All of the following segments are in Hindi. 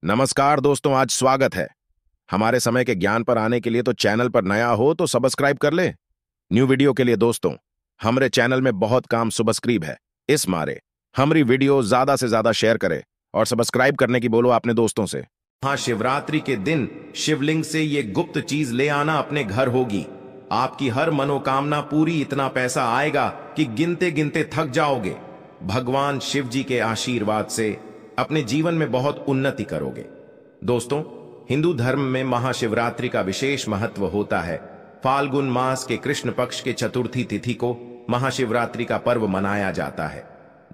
नमस्कार दोस्तों, आज स्वागत है। हमारे समय के ज्ञान पर आने के लिए तो चैनल पर नया हो तो सब्सक्राइब कर ले। न्यू वीडियो के लिए दोस्तों, हमरे चैनल में बहुत काम सब्सक्राइब है, इस मारे हमारी वीडियो ज्यादा से ज्यादा शेयर करे और सब्सक्राइब करने की बोलो अपने दोस्तों से। महाशिवरात्रि के दिन शिवलिंग से ये गुप्त चीज ले आना अपने घर होगी। आपकी हर मनोकामना पूरी, इतना पैसा आएगा कि गिनते गिनते थक जाओगे। भगवान शिव जी के आशीर्वाद से अपने जीवन में बहुत उन्नति करोगे। दोस्तों, हिंदू धर्म में महाशिवरात्रि का विशेष महत्व होता है। फाल्गुन मास के कृष्ण पक्ष के चतुर्थी तिथि को महाशिवरात्रि का पर्व मनाया जाता है।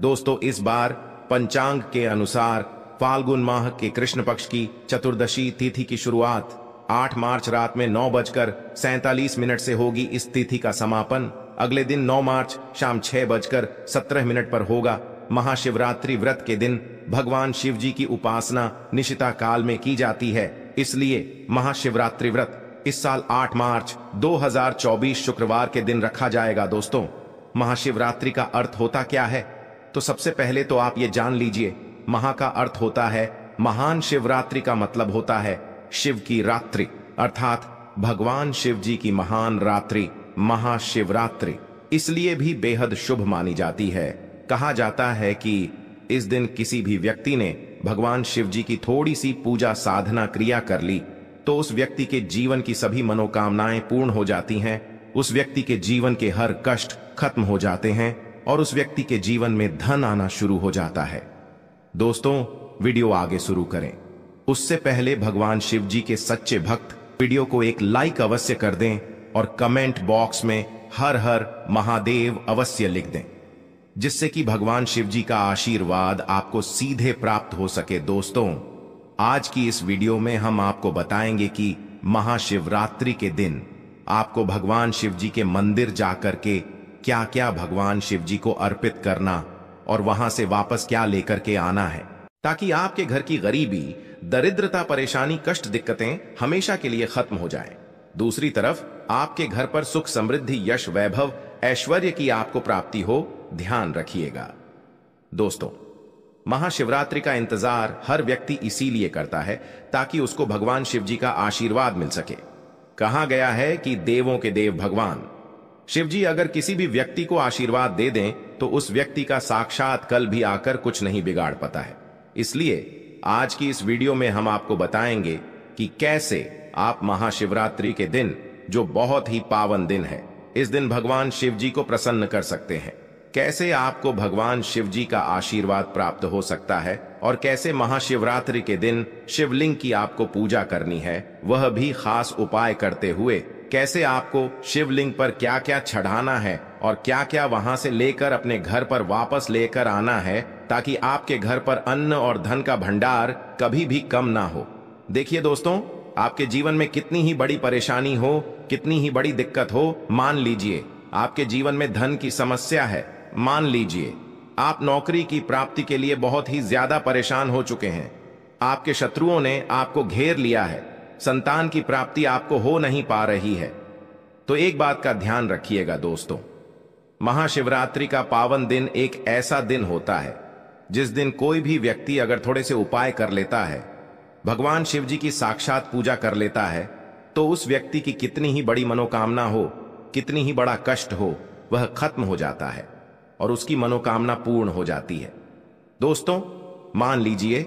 दोस्तों, इस बार पंचांग के अनुसार फाल्गुन माह के कृष्ण पक्ष की चतुर्दशी तिथि की शुरुआत 8 मार्च रात में 9:47 से होगी। इस तिथि का समापन अगले दिन 9 मार्च शाम 6:17 पर होगा। महाशिवरात्रि व्रत के दिन भगवान शिव जी की उपासना निशिता काल में की जाती है, इसलिए महाशिवरात्रि व्रत इस साल 8 मार्च 2024 शुक्रवार के दिन रखा जाएगा। दोस्तों, महाशिवरात्रि का अर्थ होता क्या है? तो सबसे पहले तो आप ये जान लीजिए, महा का अर्थ होता है महान, शिवरात्रि का मतलब होता है शिव की रात्रि, अर्थात भगवान शिव जी की महान रात्रि महाशिवरात्रि इसलिए भी बेहद शुभ मानी जाती है। कहा जाता है कि इस दिन किसी भी व्यक्ति ने भगवान शिव जी की थोड़ी सी पूजा साधना क्रिया कर ली तो उस व्यक्ति के जीवन की सभी मनोकामनाएं पूर्ण हो जाती हैं, उस व्यक्ति के जीवन के हर कष्ट खत्म हो जाते हैं और उस व्यक्ति के जीवन में धन आना शुरू हो जाता है। दोस्तों, वीडियो आगे शुरू करें उससे पहले भगवान शिव जी के सच्चे भक्त वीडियो को एक लाइक अवश्य कर दें और कमेंट बॉक्स में हर हर महादेव अवश्य लिख दें, जिससे कि भगवान शिव जी का आशीर्वाद आपको सीधे प्राप्त हो सके। दोस्तों, आज की इस वीडियो में हम आपको बताएंगे कि महाशिवरात्रि के दिन आपको भगवान शिव जी के मंदिर जाकर के क्या क्या भगवान शिव जी को अर्पित करना और वहां से वापस क्या लेकर के आना है, ताकि आपके घर की गरीबी, दरिद्रता, परेशानी, कष्ट, दिक्कतें हमेशा के लिए खत्म हो जाएं। दूसरी तरफ आपके घर पर सुख, समृद्धि, यश, वैभव, ऐश्वर्य की आपको प्राप्ति हो, ध्यान रखिएगा। दोस्तों, महाशिवरात्रि का इंतजार हर व्यक्ति इसीलिए करता है ताकि उसको भगवान शिव जी का आशीर्वाद मिल सके। कहा गया है कि देवों के देव भगवान शिव जी अगर किसी भी व्यक्ति को आशीर्वाद दे दें तो उस व्यक्ति का साक्षात कल भी आकर कुछ नहीं बिगाड़ पाता है। इसलिए आज की इस वीडियो में हम आपको बताएंगे कि कैसे आप महाशिवरात्रि के दिन, जो बहुत ही पावन दिन है, इस दिन भगवान शिव जी को प्रसन्न कर सकते हैं, कैसे आपको भगवान शिव जी का आशीर्वाद प्राप्त हो सकता है और कैसे महाशिवरात्रि के दिन शिवलिंग की आपको पूजा करनी है, वह भी खास उपाय करते हुए कैसे आपको शिवलिंग पर क्या क्या चढ़ाना है और क्या क्या वहां से लेकर अपने घर पर वापस लेकर आना है, ताकि आपके घर पर अन्न और धन का भंडार कभी भी कम ना हो। देखिए दोस्तों, आपके जीवन में कितनी ही बड़ी परेशानी हो, कितनी ही बड़ी दिक्कत हो, मान लीजिए आपके जीवन में धन की समस्या है, मान लीजिए आप नौकरी की प्राप्ति के लिए बहुत ही ज्यादा परेशान हो चुके हैं, आपके शत्रुओं ने आपको घेर लिया है, संतान की प्राप्ति आपको हो नहीं पा रही है, तो एक बात का ध्यान रखिएगा दोस्तों, महाशिवरात्रि का पावन दिन एक ऐसा दिन होता है जिस दिन कोई भी व्यक्ति अगर थोड़े से उपाय कर लेता है, भगवान शिव जी की साक्षात पूजा कर लेता है, तो उस व्यक्ति की कितनी ही बड़ी मनोकामना हो, कितनी ही बड़ा कष्ट हो, वह खत्म हो जाता है और उसकी मनोकामना पूर्ण हो जाती है। दोस्तों, मान लीजिए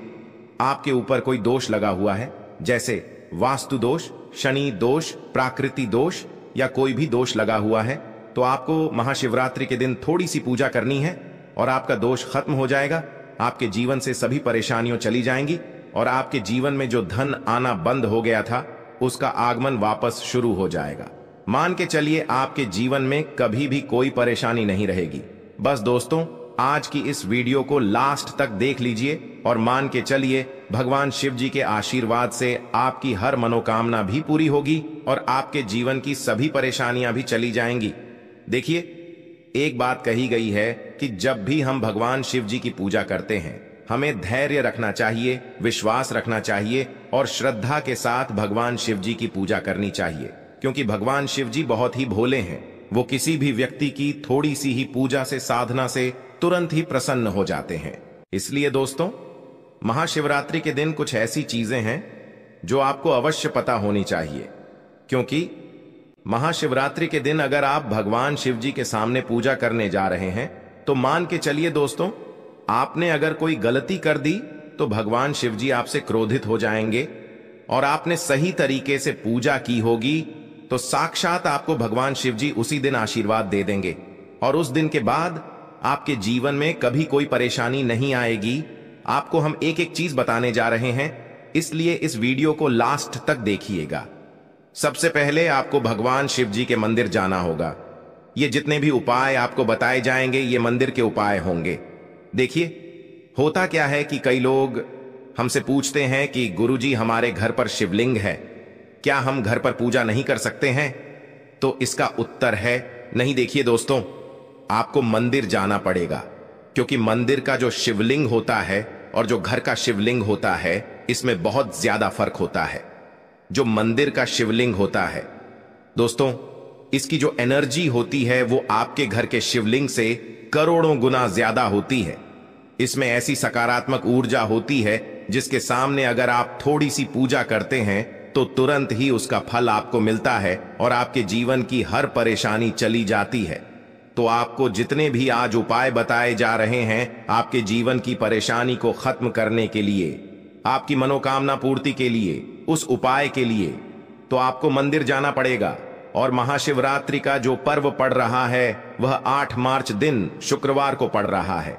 आपके ऊपर कोई दोष लगा हुआ है, जैसे वास्तु दोष, शनि दोष, प्राकृति दोष या कोई भी दोष लगा हुआ है, तो आपको महाशिवरात्रि के दिन थोड़ी सी पूजा करनी है और आपका दोष खत्म हो जाएगा, आपके जीवन से सभी परेशानियां चली जाएंगी और आपके जीवन में जो धन आना बंद हो गया था उसका आगमन वापस शुरू हो जाएगा। मान के चलिए आपके जीवन में कभी भी कोई परेशानी नहीं रहेगी। बस दोस्तों, आज की इस वीडियो को लास्ट तक देख लीजिए और मान के चलिए भगवान शिव जी के आशीर्वाद से आपकी हर मनोकामना भी पूरी होगी और आपके जीवन की सभी परेशानियां भी चली जाएंगी। देखिए, एक बात कही गई है कि जब भी हम भगवान शिव जी की पूजा करते हैं, हमें धैर्य रखना चाहिए, विश्वास रखना चाहिए और श्रद्धा के साथ भगवान शिव जी की पूजा करनी चाहिए, क्योंकि भगवान शिव जी बहुत ही भोले हैं। वो किसी भी व्यक्ति की थोड़ी सी ही पूजा से, साधना से तुरंत ही प्रसन्न हो जाते हैं। इसलिए दोस्तों, महाशिवरात्रि के दिन कुछ ऐसी चीजें हैं जो आपको अवश्य पता होनी चाहिए, क्योंकि महाशिवरात्रि के दिन अगर आप भगवान शिव जी के सामने पूजा करने जा रहे हैं तो मान के चलिए दोस्तों, आपने अगर कोई गलती कर दी तो भगवान शिव जी आपसे क्रोधित हो जाएंगे, और आपने सही तरीके से पूजा की होगी तो साक्षात आपको भगवान शिव जी उसी दिन आशीर्वाद दे देंगे, और उस दिन के बाद आपके जीवन में कभी कोई परेशानी नहीं आएगी। आपको हम एक एक चीज बताने जा रहे हैं, इसलिए इस वीडियो को लास्ट तक देखिएगा। सबसे पहले आपको भगवान शिव जी के मंदिर जाना होगा। ये जितने भी उपाय आपको बताए जाएंगे ये मंदिर के उपाय होंगे। देखिए, होता क्या है कि कई लोग हमसे पूछते हैं कि गुरुजी हमारे घर पर शिवलिंग है, क्या हम घर पर पूजा नहीं कर सकते हैं? तो इसका उत्तर है नहीं। देखिए दोस्तों, आपको मंदिर जाना पड़ेगा, क्योंकि मंदिर का जो शिवलिंग होता है और जो घर का शिवलिंग होता है इसमें बहुत ज्यादा फर्क होता है। जो मंदिर का शिवलिंग होता है दोस्तों, इसकी जो एनर्जी होती है वो आपके घर के शिवलिंग से करोड़ों गुना ज्यादा होती है। इसमें ऐसी सकारात्मक ऊर्जा होती है जिसके सामने अगर आप थोड़ी सी पूजा करते हैं तो तुरंत ही उसका फल आपको मिलता है और आपके जीवन की हर परेशानी चली जाती है। तो आपको जितने भी आज उपाय बताए जा रहे हैं आपके जीवन की परेशानी को खत्म करने के लिए, आपकी मनोकामना पूर्ति के लिए, उस उपाय के लिए तो आपको मंदिर जाना पड़ेगा। और महाशिवरात्रि का जो पर्व पड़ रहा है वह 8 मार्च दिन शुक्रवार को पड़ रहा है।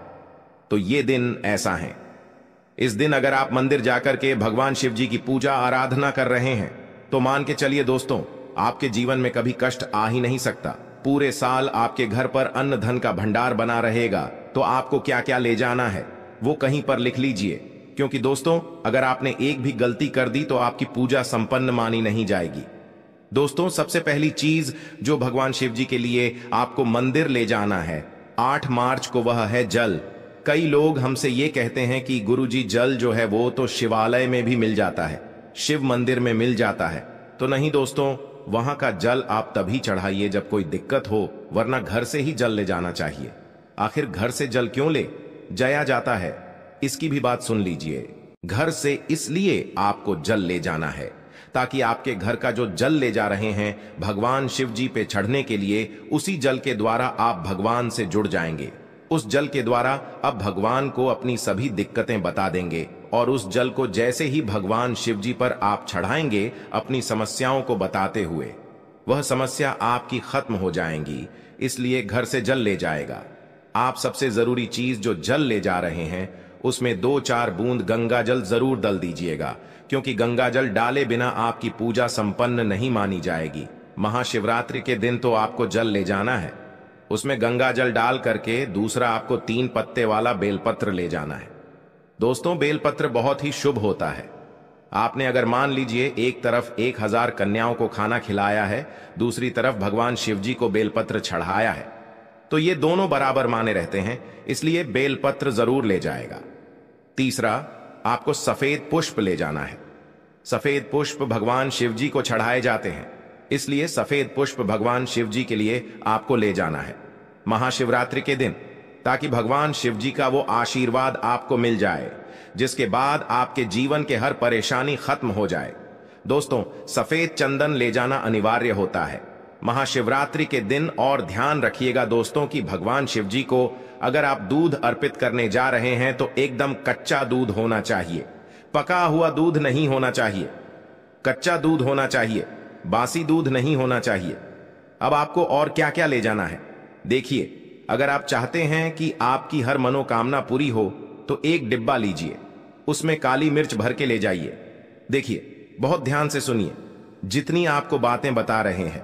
तो ये दिन ऐसा है, इस दिन अगर आप मंदिर जाकर के भगवान शिव जी की पूजा आराधना कर रहे हैं तो मान के चलिए दोस्तों, आपके जीवन में कभी कष्ट आ ही नहीं सकता। पूरे साल आपके घर पर अन्न धन का भंडार बना रहेगा। तो आपको क्या क्या ले जाना है वो कहीं पर लिख लीजिए, क्योंकि दोस्तों अगर आपने एक भी गलती कर दी तो आपकी पूजा संपन्न मानी नहीं जाएगी। दोस्तों, सबसे पहली चीज जो भगवान शिव जी के लिए आपको मंदिर ले जाना है 8 मार्च को, वह है जल। कई लोग हमसे ये कहते हैं कि गुरुजी जल जो है वो तो शिवालय में भी मिल जाता है, शिव मंदिर में मिल जाता है। तो नहीं दोस्तों, वहां का जल आप तभी चढ़ाइए जब कोई दिक्कत हो, वरना घर से ही जल ले जाना चाहिए। आखिर घर से जल क्यों ले जाया जाता है, इसकी भी बात सुन लीजिए। घर से इसलिए आपको जल ले जाना है ताकि आपके घर का जो जल ले जा रहे हैं भगवान शिव जी पे चढ़ने के लिए, उसी जल के द्वारा आप भगवान से जुड़ जाएंगे। उस जल के द्वारा अब भगवान को अपनी सभी दिक्कतें बता देंगे, और उस जल को जैसे ही भगवान शिव जी पर आप चढ़ाएंगे अपनी समस्याओं को बताते हुए, वह समस्या आपकी खत्म हो जाएंगी। इसलिए घर से जल ले जाएगा। आप सबसे जरूरी चीज जो जल ले जा रहे हैं उसमें 2-4 बूंद गंगा जल जरूर डाल दीजिएगा, क्योंकि गंगा जल डाले बिना आपकी पूजा संपन्न नहीं मानी जाएगी। महाशिवरात्रि के दिन तो आपको जल ले जाना है, उसमें गंगा जल डाल करके दूसरा आपको 3 पत्ते वाला बेलपत्र ले जाना है। दोस्तों, बेलपत्र बहुत ही शुभ होता है। आपने अगर मान लीजिए एक तरफ 1000 कन्याओं को खाना खिलाया है, दूसरी तरफ भगवान शिव जी को बेलपत्र चढ़ाया है, तो ये दोनों बराबर माने रहते हैं, इसलिए बेलपत्र जरूर ले जाएगा। तीसरा, आपको सफेद पुष्प ले जाना है। सफेद पुष्प भगवान शिव जी को चढ़ाए जाते हैं, इसलिए सफेद पुष्प भगवान शिव जी के लिए आपको ले जाना है महाशिवरात्रि के दिन, ताकि भगवान शिव जी का वो आशीर्वाद आपको मिल जाए, जिसके बाद आपके जीवन के हर परेशानी खत्म हो जाए। दोस्तों, सफेद चंदन ले जाना अनिवार्य होता है महाशिवरात्रि के दिन। और ध्यान रखिएगा दोस्तों कि भगवान शिव जी को अगर आप दूध अर्पित करने जा रहे हैं तो एकदम कच्चा दूध होना चाहिए, पका हुआ दूध नहीं होना चाहिए, कच्चा दूध होना चाहिए, बासी दूध नहीं होना चाहिए। अब आपको और क्या क्या ले जाना है देखिए। अगर आप चाहते हैं कि आपकी हर मनोकामना पूरी हो तो एक डिब्बा लीजिए, उसमें काली मिर्च भर के ले जाइए। देखिए, बहुत ध्यान से सुनिए, जितनी आपको बातें बता रहे हैं,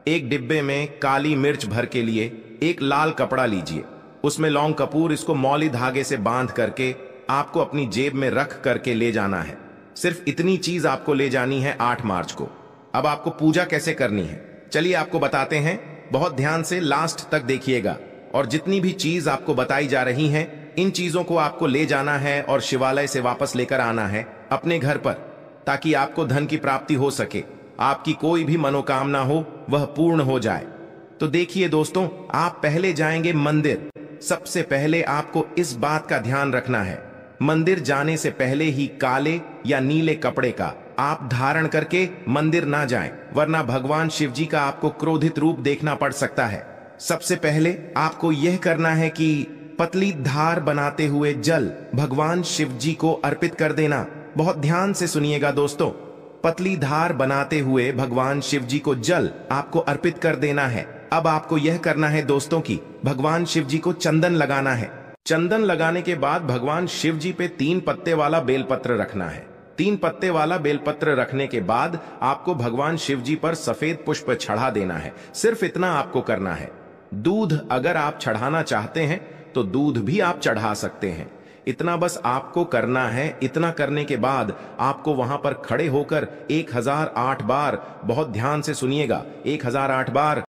एक डिब्बे में काली मिर्च भर के लिए एक लाल कपड़ा लीजिए, उसमें लौंग कपूर इसको मौली धागे से बांध करके आपको अपनी जेब में रख करके ले जाना है। सिर्फ इतनी चीज आपको ले जानी है 8 मार्च को। अब आपको पूजा कैसे करनी है चलिए आपको बताते हैं, बहुत ध्यान से लास्ट तक देखिएगा। और जितनी भी चीज आपको बताई जा रही हैं, इन चीजों को आपको ले जाना है और शिवालय से वापस लेकर आना है अपने घर पर, ताकि आपको धन की प्राप्ति हो सके, आपकी कोई भी मनोकामना हो वह पूर्ण हो जाए। तो देखिए दोस्तों, आप पहले जाएंगे मंदिर। सबसे पहले आपको इस बात का ध्यान रखना है मंदिर जाने से पहले ही काले या नीले कपड़े का आप धारण करके मंदिर ना जाएं, वरना भगवान शिव जी का आपको क्रोधित रूप देखना पड़ सकता है। सबसे पहले आपको यह करना है कि पतली धार बनाते हुए जल भगवान शिव जी को अर्पित कर देना। बहुत ध्यान से सुनिएगा दोस्तों, पतली धार बनाते हुए भगवान शिव जी को जल आपको अर्पित कर देना है। अब आपको यह करना है दोस्तों कि भगवान शिव जी को चंदन लगाना है। चंदन लगाने के बाद भगवान शिव जी पे 3 पत्ते वाला बेलपत्र रखना है। 3 पत्ते वाला बेलपत्र रखने के बाद आपको भगवान शिव जी पर सफेद पुष्प चढ़ा देना है। सिर्फ इतना आपको करना है। दूध अगर आप चढ़ाना चाहते हैं तो दूध भी आप चढ़ा सकते हैं। इतना बस आपको करना है। इतना करने के बाद आपको वहां पर खड़े होकर 1008 बार, बहुत ध्यान से सुनिएगा, 1008 बार